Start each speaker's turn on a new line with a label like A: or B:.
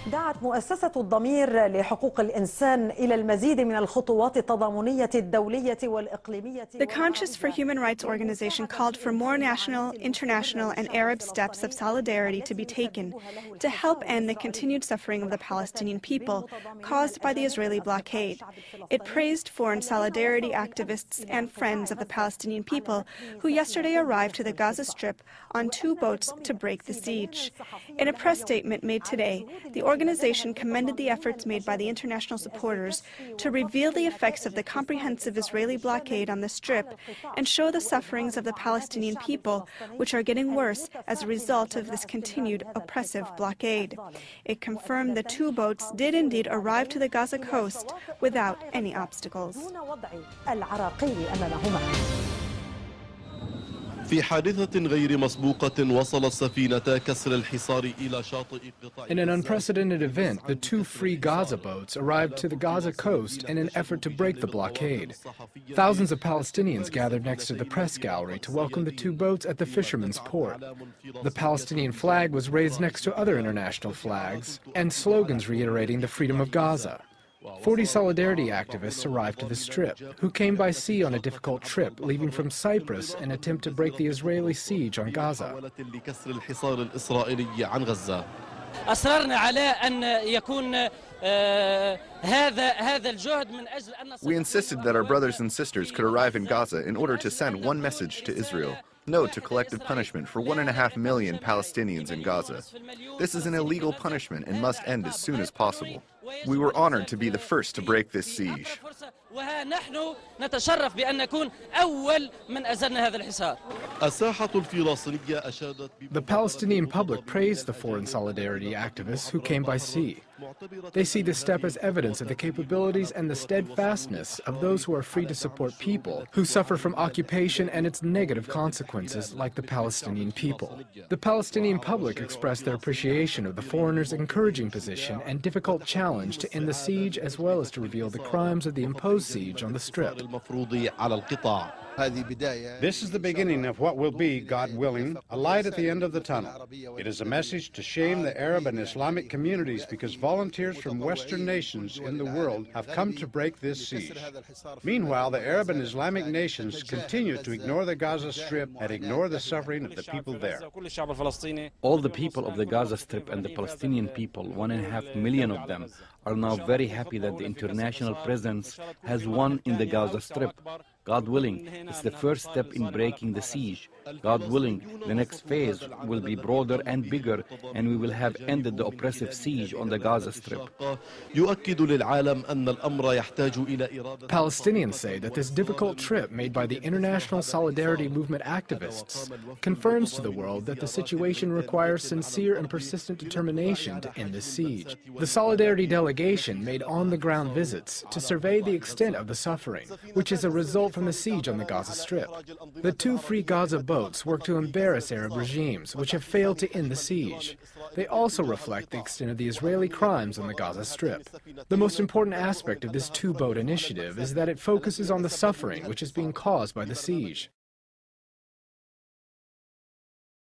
A: دعت مؤسسة الضمير لحقوق الإنسان إلى المزيد من الخطوات التضامنية الدولية والإقليمية.
B: The Conscious for Human Rights organization called for more national, international, and Arab steps of solidarity to be taken to help end the continued suffering of the Palestinian people caused by the Israeli blockade. It praised foreign solidarity activists and friends of the Palestinian people who yesterday arrived to the Gaza Strip on 2 boats to break the siege. In a press statement made today, the organization commended the efforts made by the international supporters to reveal the effects of the comprehensive Israeli blockade on the Strip and show the sufferings of the Palestinian people, which are getting worse as a result of this continued oppressive blockade. It confirmed the 2 boats did indeed arrive to the Gaza coast without any obstacles.
C: في حادثة غير مسبوقة وصلت سفينة كسر الحصار إلى شاطئ قطاع.
D: In an unprecedented event, the 2 free Gaza boats arrived to the Gaza coast in an effort to break the blockade. Thousands of Palestinians gathered next to the press gallery to welcome the 2 boats at the fishermen's port. The Palestinian flag was raised next to other international flags and slogans reiterating the freedom of Gaza. 40 solidarity activists arrived to the Strip, who came by sea on a difficult trip, leaving from Cyprus in an attempt to break the Israeli siege on Gaza.
E: We insisted that our brothers and sisters could arrive in Gaza in order to send one message to Israel: no to collective punishment for 1.5 million Palestinians in Gaza. This is an illegal punishment and must end as soon as possible. We were honored to be the first to break this siege.
D: The Palestinian public praised the foreign solidarity activists who came by sea. They see this step as evidence of the capabilities and the steadfastness of those who are free to support people who suffer from occupation and its negative consequences, like the Palestinian people. The Palestinian public expressed their appreciation of the foreigners' encouraging position and difficult challenge to end the siege, as well as to reveal the crimes of the imposed siege on the Strip.
F: This is the beginning of what will be, God willing, a light at the end of the tunnel. It is a message to shame the Arab and Islamic communities because volunteers from Western nations in the world have come to break this siege. Meanwhile, the Arab and Islamic nations continue to ignore the Gaza Strip and ignore the suffering of the people there.
G: All the people of the Gaza Strip and the Palestinian people, 1.5 million of them, are now very happy that the international presence has won in the Gaza Strip. God willing, it's the first step in breaking the siege. God willing, the next phase will be broader and bigger, and we will have ended the oppressive siege on the Gaza Strip.
D: Palestinians say that this difficult trip made by the international solidarity movement activists confirms to the world that the situation requires sincere and persistent determination to end the siege. The solidarity delegation made on-the-ground visits to survey the extent of the suffering, which is a result from the siege on the Gaza Strip. The 2 free Gaza boats work to embarrass Arab regimes which have failed to end the siege. They also reflect the extent of the Israeli crimes on the Gaza Strip. The most important aspect of this 2-boat initiative is that it focuses on the suffering which is being caused by the siege.